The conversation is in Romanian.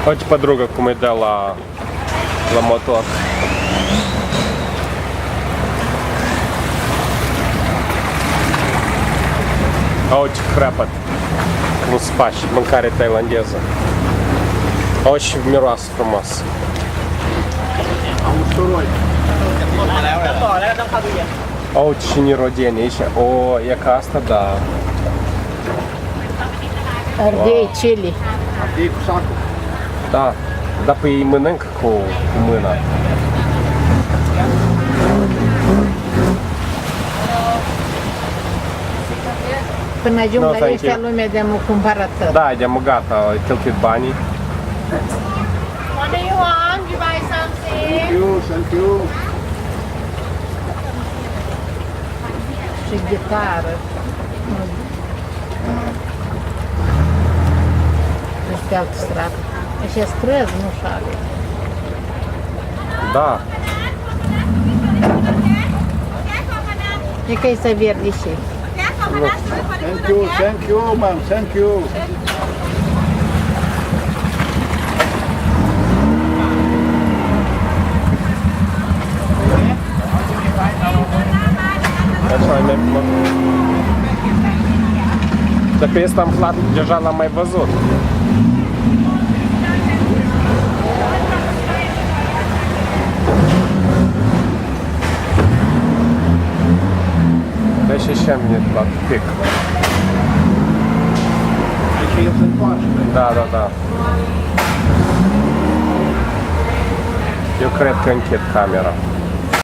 Uite подруга cum e de la motor. Uite crapăt. Cum se faci mâncare tailandeză. Uite și miroasă frumos. Am usturoi. Uite și nirodeni aici. O, e ca asta, da. Ardei, chili. Ardei cu sacul. Da, dar păi îi mănânc cu mâna. Până ajung No, la thank ăștia you. lumea de-am cumpărat tot. Da, de-am gata, ai cheltuit banii. What do you want? You buy something? Thank you. Și ghitară. Este altă stradă. Așa străzi, nu șale. Da, E că este verde și. Thank you, ma'am, thank you. așa mai mult. Dar pe ăsta împlat deja l-am mai văzut. Deci și mine plac pic. Deci el se întoarce. Da. Eu cred că închid camera.